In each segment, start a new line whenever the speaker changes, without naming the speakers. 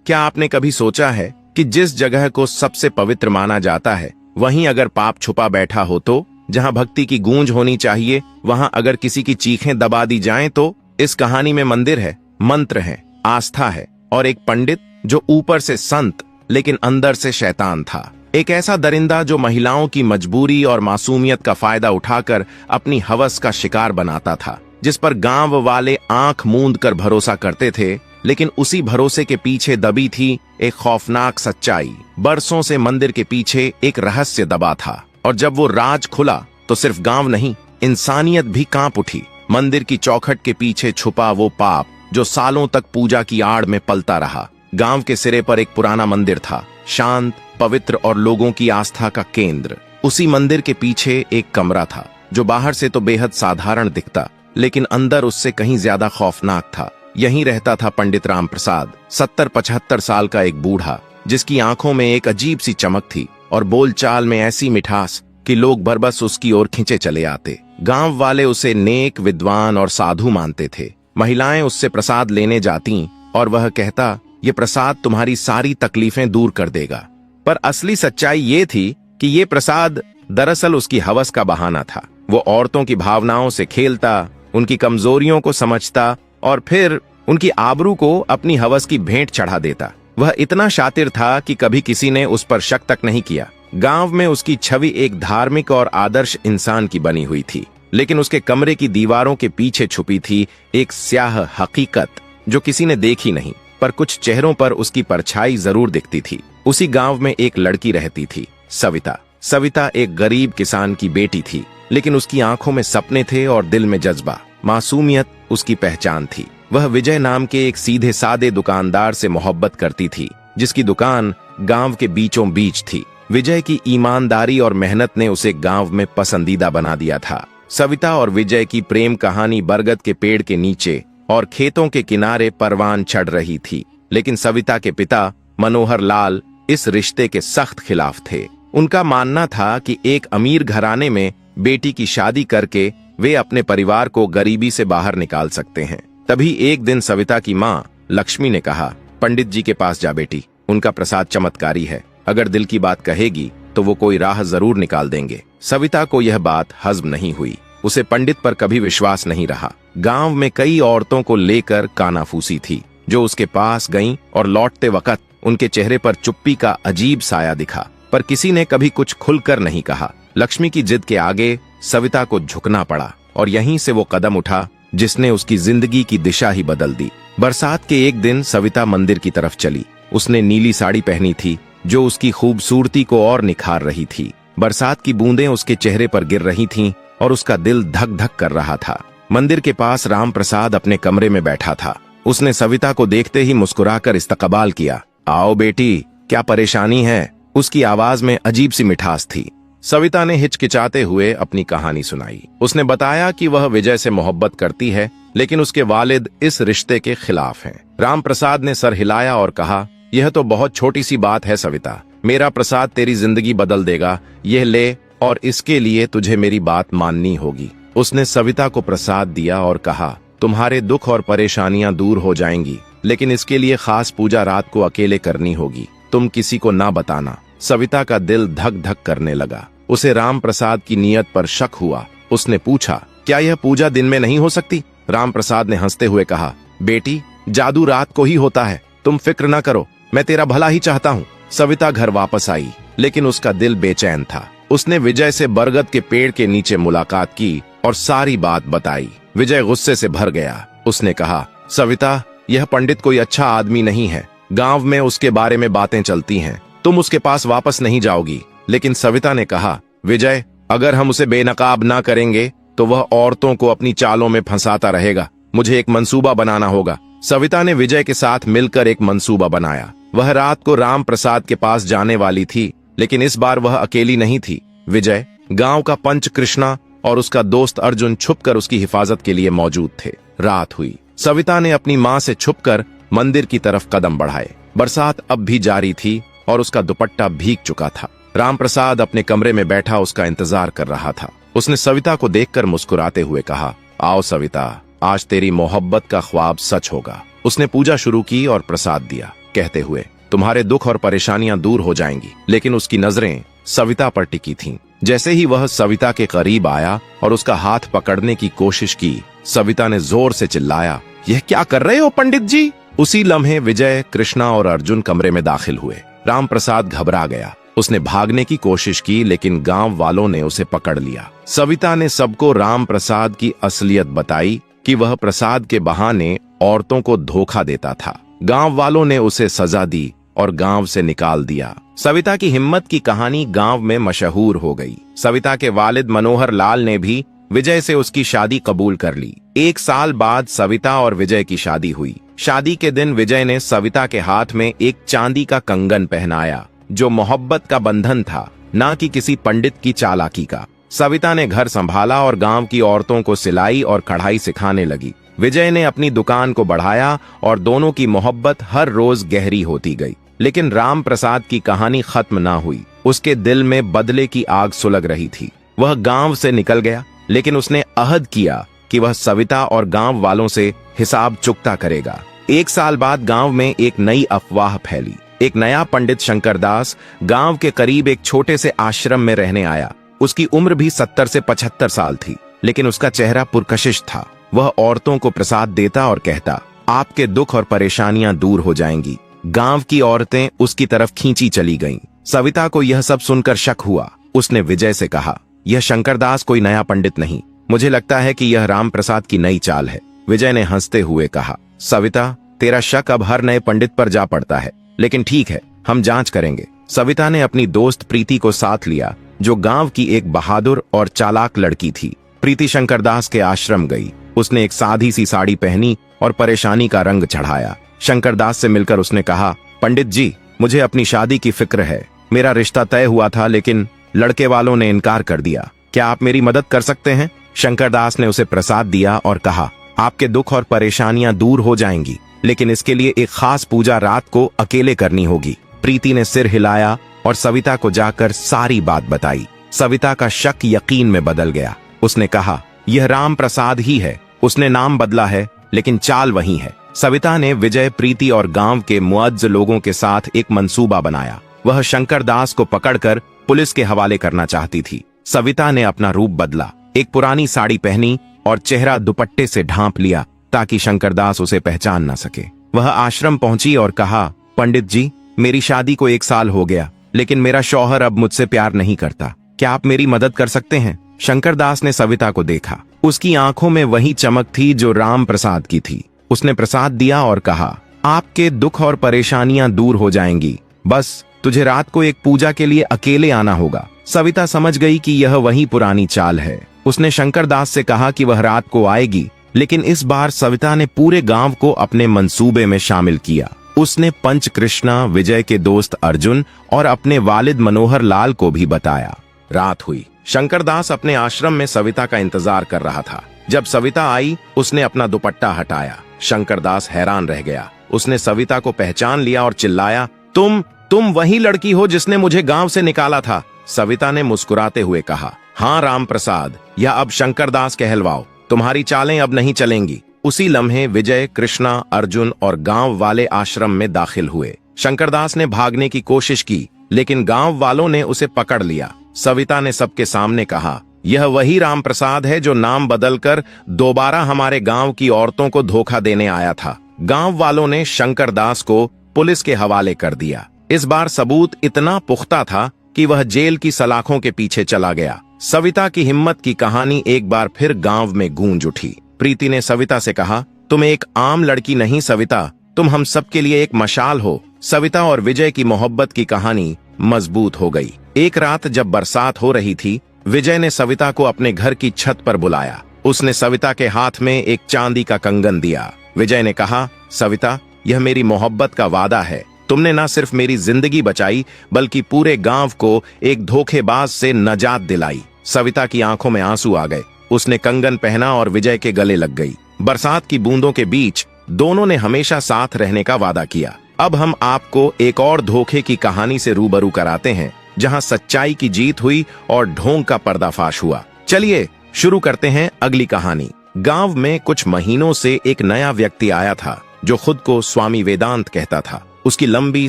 क्या आपने कभी सोचा है कि जिस जगह को सबसे पवित्र माना जाता है, वहीं अगर पाप छुपा बैठा हो तो? जहां भक्ति की गूंज होनी चाहिए, वहां अगर किसी की चीखें दबा दी जाएं तो? इस कहानी में मंदिर है, मंत्र है, आस्था है और एक पंडित जो ऊपर से संत लेकिन अंदर से शैतान था। एक ऐसा दरिंदा जो महिलाओं की मजबूरी और मासूमियत का फायदा उठाकर अपनी हवस का शिकार बनाता था, जिस पर गांव वाले आंख मूंद कर भरोसा करते थे। लेकिन उसी भरोसे के पीछे दबी थी एक खौफनाक सच्चाई। बरसों से मंदिर के पीछे एक रहस्य दबा था, और जब वो राज खुला तो सिर्फ गांव नहीं, इंसानियत भी कांप उठी। मंदिर की चौखट के पीछे छुपा वो पाप जो सालों तक पूजा की आड़ में पलता रहा। गांव के सिरे पर एक पुराना मंदिर था, शांत, पवित्र और लोगों की आस्था का केंद्र। उसी मंदिर के पीछे एक कमरा था जो बाहर से तो बेहद साधारण दिखता, लेकिन अंदर उससे कहीं ज्यादा खौफनाक था। यहीं रहता था पंडित राम प्रसाद, 70-75 साल का एक बूढ़ा, जिसकी आंखों में एक अजीब सी चमक थी और बोलचाल में ऐसी मिठास कि लोग बरबस उसकी ओर खींचे चले आते। गांव वाले उसे नेक, विद्वान और साधु मानते थे। महिलाएं उससे प्रसाद लेने जाती और वह कहता, ये प्रसाद तुम्हारी सारी तकलीफें दूर कर देगा। पर असली सच्चाई ये थी कि ये प्रसाद दरअसल उसकी हवस का बहाना था। वो औरतों की भावनाओं से खेलता, उनकी कमजोरियों को समझता और फिर उनकी आबरू को अपनी हवस की भेंट चढ़ा देता। वह इतना शातिर था कि कभी किसी ने उस पर शक तक नहीं किया। गांव में उसकी छवि एक धार्मिक और आदर्श इंसान की बनी हुई थी, लेकिन उसके कमरे की दीवारों के पीछे छुपी थी एक स्याह हकीकत जो किसी ने देखी नहीं, पर कुछ चेहरों पर उसकी परछाई जरूर दिखती थी। उसी गांव में एक लड़की रहती थी, सविता। सविता एक गरीब किसान की बेटी थी, लेकिन उसकी आंखों में सपने थे और दिल में जज्बा। मासूमियत उसकी पहचान थी। वह विजय नाम के एक सीधे सादे दुकानदार से मोहब्बत करती थी, जिसकी दुकान गांव के बीचों बीच थी। विजय की ईमानदारी और मेहनत ने उसे गांव में पसंदीदा बना दिया था। सविता और विजय की प्रेम कहानी बरगद के पेड़ के नीचे और खेतों के किनारे परवान चढ़ रही थी, लेकिन सविता के पिता मनोहर लाल इस रिश्ते के सख्त खिलाफ थे। उनका मानना था कि एक अमीर घराने में बेटी की शादी करके वे अपने परिवार को गरीबी से बाहर निकाल सकते हैं। तभी एक दिन सविता की माँ लक्ष्मी ने कहा, पंडित जी के पास जा बेटी, उनका प्रसाद चमत्कारी है, अगर दिल की बात कहेगी तो वो कोई राह जरूर निकाल देंगे। सविता को यह बात हजम नहीं हुई। उसे पंडित पर कभी विश्वास नहीं रहा। गांव में कई औरतों को लेकर कानाफूसी थी जो उसके पास गईं और लौटते वक्त उनके चेहरे पर चुप्पी का अजीब साया दिखा, पर किसी ने कभी कुछ खुलकर नहीं कहा। लक्ष्मी की जिद के आगे सविता को झुकना पड़ा और यहीं से वो कदम उठा जिसने उसकी जिंदगी की दिशा ही बदल दी। बरसात के एक दिन सविता मंदिर की तरफ चली। उसने नीली साड़ी पहनी थी जो उसकी खूबसूरती को और निखार रही थी। बरसात की बूंदें उसके चेहरे पर गिर रही थीं और उसका दिल धक धक कर रहा था। मंदिर के पास राम प्रसाद अपने कमरे में बैठा था। उसने सविता को देखते ही मुस्कुराकर इस्तकबाल किया। आओ बेटी, क्या परेशानी है? उसकी आवाज में अजीब सी मिठास थी। सविता ने हिचकिचाते हुए अपनी कहानी सुनाई। उसने बताया कि वह विजय से मोहब्बत करती है, लेकिन उसके वालिद इस रिश्ते के खिलाफ हैं। राम प्रसाद ने सर हिलाया और कहा, यह तो बहुत छोटी सी बात है सविता, मेरा प्रसाद तेरी जिंदगी बदल देगा। यह ले, और इसके लिए तुझे मेरी बात माननी होगी। उसने सविता को प्रसाद दिया और कहा, तुम्हारे दुख और परेशानियां दूर हो जाएंगी, लेकिन इसके लिए खास पूजा रात को अकेले करनी होगी। तुम किसी को ना बताना। सविता का दिल धक धक करने लगा। उसे राम प्रसाद की नीयत पर शक हुआ। उसने पूछा, क्या यह पूजा दिन में नहीं हो सकती? राम प्रसाद ने हंसते हुए कहा, बेटी, जादू रात को ही होता है, तुम फिक्र न करो, मैं तेरा भला ही चाहता हूँ। सविता घर वापस आई, लेकिन उसका दिल बेचैन था। उसने विजय से बरगद के पेड़ के नीचे मुलाकात की और सारी बात बताई। विजय गुस्से से भर गया। उसने कहा, सविता, यह पंडित कोई अच्छा आदमी नहीं है। गांव में उसके बारे में बातें चलती हैं, तुम उसके पास वापस नहीं जाओगी। लेकिन सविता ने कहा, विजय, अगर हम उसे बेनकाब ना करेंगे तो वह औरतों को अपनी चालों में फंसाता रहेगा। मुझे एक मंसूबा बनाना होगा। सविता ने विजय के साथ मिलकर एक मंसूबा बनाया। वह रात को राम प्रसाद के पास जाने वाली थी, लेकिन इस बार वह अकेली नहीं थी। विजय, गांव का पंच कृष्णा और उसका दोस्त अर्जुन छुपकर उसकी हिफाजत के लिए मौजूद थे। रात हुई। सविता ने अपनी माँ से छुपकर मंदिर की तरफ कदम बढ़ाए। बरसात अब भी जारी थी और उसका दुपट्टा भीग चुका था। राम प्रसाद अपने कमरे में बैठा उसका इंतजार कर रहा था। उसने सविता को देखकर मुस्कुराते हुए कहा, आओ सविता, आज तेरी मोहब्बत का ख्वाब सच होगा। उसने पूजा शुरू की और प्रसाद दिया। कहते हुए, तुम्हारे दुख और परेशानियां दूर हो जाएंगी। लेकिन उसकी नजरें सविता पर टिकी थीं। जैसे ही वह सविता के करीब आया और उसका हाथ पकड़ने की कोशिश की, सविता ने जोर से चिल्लाया, यह क्या कर रहे हो पंडित जी? उसी लम्हे विजय, कृष्णा और अर्जुन कमरे में दाखिल हुए। राम प्रसाद घबरा गया। उसने भागने की कोशिश की, लेकिन गांव वालों ने उसे पकड़ लिया। सविता ने सबको राम प्रसाद की असलियत बताई कि वह प्रसाद के बहाने औरतों को धोखा देता था। गांव वालों ने उसे सजा दी और गांव से निकाल दिया। सविता की हिम्मत की कहानी गांव में मशहूर हो गई। सविता के वालिद मनोहर लाल ने भी विजय से उसकी शादी कबूल कर ली। 1 साल बाद सविता और विजय की शादी हुई। शादी के दिन विजय ने सविता के हाथ में एक चांदी का कंगन पहनाया, जो मोहब्बत का बंधन था, ना कि किसी पंडित की चालाकी का। सविता ने घर संभाला और गांव की औरतों को सिलाई और कढ़ाई सिखाने लगी। विजय ने अपनी दुकान को बढ़ाया और दोनों की मोहब्बत हर रोज गहरी होती गई। लेकिन राम प्रसाद की कहानी खत्म ना हुई। उसके दिल में बदले की आग सुलग रही थी। वह गांव से निकल गया, लेकिन उसने अहद किया कि वह सविता और गांव वालों से हिसाब चुकता करेगा। 1 साल बाद गांव में एक नई अफवाह फैली। एक नया पंडित शंकरदास गांव के करीब एक छोटे से आश्रम में रहने आया। उसकी उम्र भी 70 से 75 साल थी, लेकिन उसका चेहरा पुरकशिश था। वह औरतों को प्रसाद देता और कहता, आपके दुख और परेशानियां दूर हो जाएंगी। गांव की औरतें उसकी तरफ खींची चली गईं। सविता को यह सब सुनकर शक हुआ। उसने विजय से कहा, यह शंकरदास कोई नया पंडित नहीं, मुझे लगता है कि यह राम प्रसाद की नई चाल है। विजय ने हंसते हुए कहा, सविता, तेरा शक अब हर नए पंडित पर जा पड़ता है, लेकिन ठीक है, हम जांच करेंगे। सविता ने अपनी दोस्त प्रीति को साथ लिया, जो गांव की एक बहादुर और चालाक लड़की थी। प्रीति शंकरदास के आश्रम गई। उसने एक सादी सी साड़ी पहनी और परेशानी का रंग चढ़ाया। शंकरदास से मिलकर उसने कहा, पंडित जी, मुझे अपनी शादी की फिक्र है। मेरा रिश्ता तय हुआ था, लेकिन लड़के वालों ने इनकार कर दिया। क्या आप मेरी मदद कर सकते हैं? शंकरदास ने उसे प्रसाद दिया और कहा, आपके दुख और परेशानियां दूर हो जाएंगी, लेकिन इसके लिए एक खास पूजा रात को अकेले करनी होगी। प्रीति ने सिर हिलाया और सविता को जाकर सारी बात बताई। सविता का शक यकीन में बदल गया। उसने कहा, यह राम प्रसाद ही है। उसने नाम बदला है, लेकिन चाल वही है। सविता ने विजय, प्रीति और गांव के मुअज्ज लोगों के साथ एक मंसूबा बनाया। वह शंकरदास को पकड़कर पुलिस के हवाले करना चाहती थी। सविता ने अपना रूप बदला, एक पुरानी साड़ी पहनी और चेहरा दुपट्टे से ढांप लिया, ताकि शंकरदास उसे पहचान न सके। वह आश्रम पहुंची और कहा, पंडित जी, मेरी शादी को 1 साल हो गया, लेकिन मेरा शौहर अब मुझसे प्यार नहीं करता। क्या आप मेरी मदद कर सकते हैं? शंकरदास ने सविता को देखा। उसकी आंखों में वही चमक थी जो राम प्रसाद की थी। उसने प्रसाद दिया और कहा, आपके दुख और परेशानियां दूर हो जाएंगी, बस तुझे रात को एक पूजा के लिए अकेले आना होगा। सविता समझ गई कि यह वही पुरानी चाल है। उसने शंकरदास से कहा कि वह रात को आएगी, लेकिन इस बार सविता ने पूरे गांव को अपने मंसूबे में शामिल किया। उसने पंच कृष्णा, विजय के दोस्त अर्जुन और अपने वालिद मनोहर लाल को भी बताया। रात हुई। शंकरदास अपने आश्रम में सविता का इंतजार कर रहा था। जब सविता आई, उसने अपना दुपट्टा हटाया। शंकरदास हैरान रह गया। उसने सविता को पहचान लिया और चिल्लाया, तुम वही लड़की हो जिसने मुझे गांव से निकाला था। सविता ने मुस्कुराते हुए कहा, हाँ राम प्रसाद, या अब शंकरदास कहलवाओ, तुम्हारी चालें अब नहीं चलेंगी। उसी लम्हे विजय, कृष्णा, अर्जुन और गांव वाले आश्रम में दाखिल हुए। शंकरदास ने भागने की कोशिश की, लेकिन गांव वालों ने उसे पकड़ लिया। सविता ने सबके सामने कहा, यह वही राम प्रसाद है जो नाम बदलकर दोबारा हमारे गांव की औरतों को धोखा देने आया था। गांव वालों ने शंकरदास को पुलिस के हवाले कर दिया। इस बार सबूत इतना पुख्ता था कि वह जेल की सलाखों के पीछे चला गया। सविता की हिम्मत की कहानी एक बार फिर गांव में गूंज उठी। प्रीति ने सविता से कहा, तुम एक आम लड़की नहीं सविता, तुम हम सबके लिए एक मशाल हो। सविता और विजय की मोहब्बत की कहानी मजबूत हो गई। एक रात जब बरसात हो रही थी, विजय ने सविता को अपने घर की छत पर बुलाया। उसने सविता के हाथ में एक चांदी का कंगन दिया। विजय ने कहा, सविता, यह मेरी मोहब्बत का वादा है। तुमने न सिर्फ मेरी जिंदगी बचाई, बल्कि पूरे गांव को एक धोखेबाज से नजात दिलाई। सविता की आंखों में आंसू आ गए। उसने कंगन पहना और विजय के गले लग गई। बरसात की बूंदों के बीच दोनों ने हमेशा साथ रहने का वादा किया। अब हम आपको एक और धोखे की कहानी से रूबरू कराते हैं, जहां सच्चाई की जीत हुई और ढोंग का पर्दाफाश हुआ। चलिए शुरू करते हैं अगली कहानी। गांव में कुछ महीनों से एक नया व्यक्ति आया था, जो खुद को स्वामी वेदांत कहता था। उसकी लंबी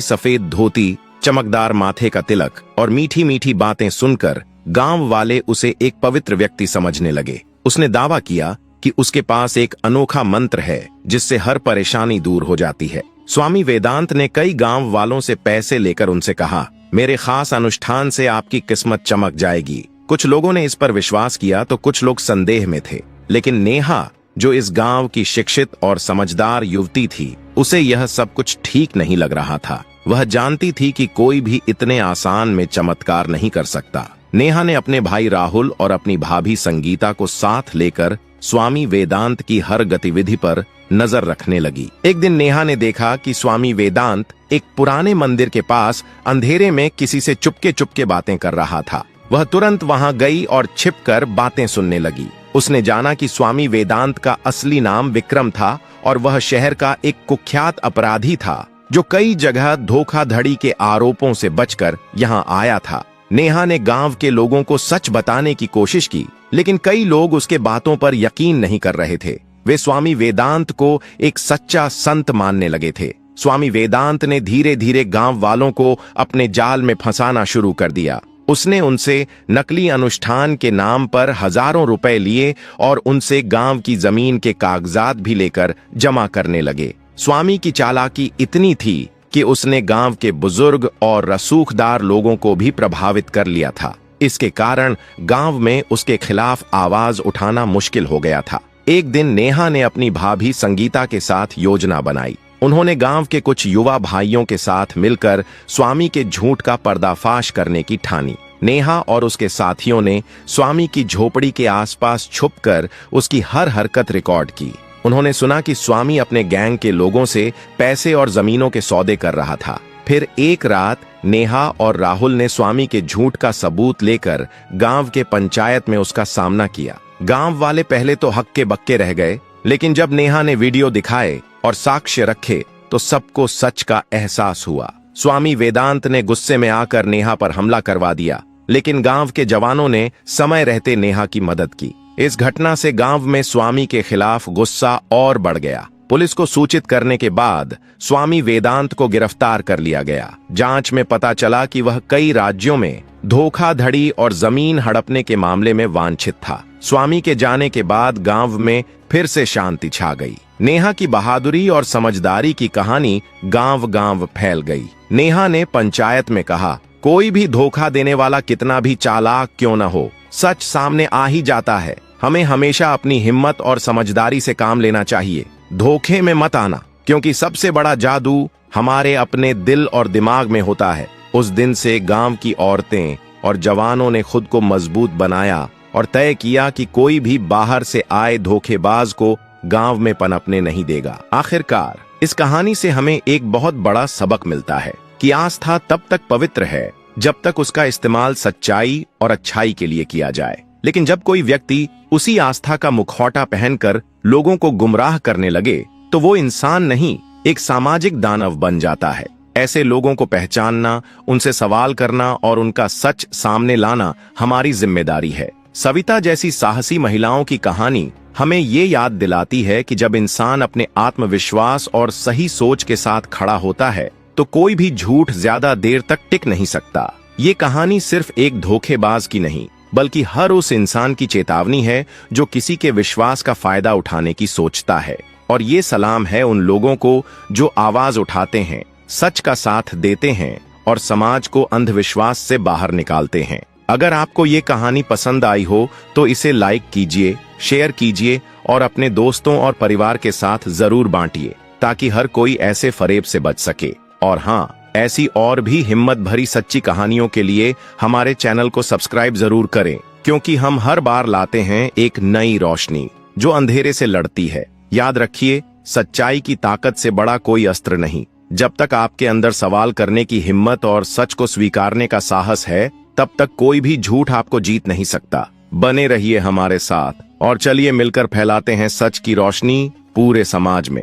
सफेद धोती, चमकदार माथे का तिलक और मीठी मीठी बातें सुनकर गांव वाले उसे एक पवित्र व्यक्ति समझने लगे। उसने दावा किया कि उसके पास एक अनोखा मंत्र है जिससे हर परेशानी दूर हो जाती है। स्वामी वेदांत ने कई गांव वालों से पैसे लेकर उनसे कहा, मेरे खास अनुष्ठान से आपकी किस्मत चमक जाएगी। कुछ लोगों ने इस पर विश्वास किया तो कुछ लोग संदेह में थे, लेकिन नेहा, जो इस गांव की शिक्षित और समझदार युवती थी, उसे यह सब कुछ ठीक नहीं लग रहा था। वह जानती थी कि कोई भी इतने आसान में चमत्कार नहीं कर सकता। नेहा ने अपने भाई राहुल और अपनी भाभी संगीता को साथ लेकर स्वामी वेदांत की हर गतिविधि पर नजर रखने लगी। एक दिन नेहा ने देखा कि स्वामी वेदांत एक पुराने मंदिर के पास अंधेरे में किसी से चुपके चुपके बातें कर रहा था। वह तुरंत वहां गई और छिपकर बातें सुनने लगी। उसने जाना कि स्वामी वेदांत का असली नाम विक्रम था और वह शहर का एक कुख्यात अपराधी था जो कई जगह धोखाधड़ी के आरोपों से बचकर यहाँ आया था। नेहा ने गांव के लोगों को सच बताने की कोशिश की, लेकिन कई लोग उसके बातों पर यकीन नहीं कर रहे थे। वे स्वामी वेदांत को एक सच्चा संत मानने लगे थे। स्वामी वेदांत ने धीरे धीरे गांव वालों को अपने जाल में फंसाना शुरू कर दिया। उसने उनसे नकली अनुष्ठान के नाम पर हजारों रुपए लिए और उनसे गांव की जमीन के कागजात भी लेकर जमा करने लगे। स्वामी की चालाकी इतनी थी कि उसने गांव के बुजुर्ग और रसूखदार लोगों को भी प्रभावित कर लिया था। इसके कारण गांव में उसके खिलाफ आवाज उठाना मुश्किल हो गया था। एक दिन नेहा ने अपनी भाभी संगीता के साथ योजना बनाई। उन्होंने गांव के कुछ युवा भाइयों के साथ मिलकर स्वामी के झूठ का पर्दाफाश करने की ठानी। नेहा और उसके साथियों ने स्वामी की झोपड़ी के आसपास छुपकर उसकी हर हरकत रिकॉर्ड की। उन्होंने सुना कि स्वामी अपने गैंग के लोगों से पैसे और जमीनों के सौदे कर रहा था। फिर एक रात नेहा और राहुल ने स्वामी के झूठ का सबूत लेकर गांव के पंचायत में उसका सामना किया। गांव वाले पहले तो हक्के बक्के रह गए, लेकिन जब नेहा ने वीडियो दिखाए और साक्ष्य रखे तो सबको सच का एहसास हुआ। स्वामी वेदांत ने गुस्से में आकर नेहा पर हमला करवा दिया, लेकिन गांव के जवानों ने समय रहते नेहा की मदद की। इस घटना से गांव में स्वामी के खिलाफ गुस्सा और बढ़ गया। पुलिस को सूचित करने के बाद स्वामी वेदांत को गिरफ्तार कर लिया गया। जांच में पता चला कि वह कई राज्यों में धोखाधड़ी और जमीन हड़पने के मामले में वांछित था। स्वामी के जाने के बाद गांव में फिर से शांति छा गई। नेहा की बहादुरी और समझदारी की कहानी गांव गांव फैल गई। नेहा ने पंचायत में कहा, कोई भी धोखा देने वाला कितना भी चालाक क्यों न हो, सच सामने आ ही जाता है। हमें हमेशा अपनी हिम्मत और समझदारी से काम लेना चाहिए। धोखे में मत आना, क्योंकि सबसे बड़ा जादू हमारे अपने दिल और दिमाग में होता है। उस दिन से गांव की औरतें और जवानों ने खुद को मजबूत बनाया और तय किया कि कोई भी बाहर से आए धोखेबाज को गांव में पनपने नहीं देगा। आखिरकार इस कहानी से हमें एक बहुत बड़ा सबक मिलता है कि आस्था तब तक पवित्र है जब तक उसका इस्तेमाल सच्चाई और अच्छाई के लिए किया जाए। लेकिन जब कोई व्यक्ति उसी आस्था का मुखौटा पहनकर लोगों को गुमराह करने लगे तो वो इंसान नहीं, एक सामाजिक दानव बन जाता है। ऐसे लोगों को पहचानना, उनसे सवाल करना और उनका सच सामने लाना हमारी जिम्मेदारी है। सविता जैसी साहसी महिलाओं की कहानी हमें ये याद दिलाती है कि जब इंसान अपने आत्मविश्वास और सही सोच के साथ खड़ा होता है तो कोई भी झूठ ज्यादा देर तक टिक नहीं सकता। ये कहानी सिर्फ एक धोखेबाज की नहीं, बल्कि हर उस इंसान की चेतावनी है जो किसी के विश्वास का फायदा उठाने की सोचता है। और ये सलाम है उन लोगों को जो आवाज उठाते हैं, सच का साथ देते हैं और समाज को अंधविश्वास से बाहर निकालते हैं। अगर आपको ये कहानी पसंद आई हो तो इसे लाइक कीजिए, शेयर कीजिए और अपने दोस्तों और परिवार के साथ जरूर बांटिए, ताकि हर कोई ऐसे फरेब से बच सके। और हाँ, ऐसी और भी हिम्मत भरी सच्ची कहानियों के लिए हमारे चैनल को सब्सक्राइब जरूर करें, क्योंकि हम हर बार लाते हैं एक नई रोशनी जो अंधेरे से लड़ती है। याद रखिए, सच्चाई की ताकत से बड़ा कोई अस्त्र नहीं। जब तक आपके अंदर सवाल करने की हिम्मत और सच को स्वीकारने का साहस है, तब तक कोई भी झूठ आपको जीत नहीं सकता। बने रहिए हमारे साथ और चलिए मिलकर फैलाते हैं सच की रोशनी पूरे समाज में।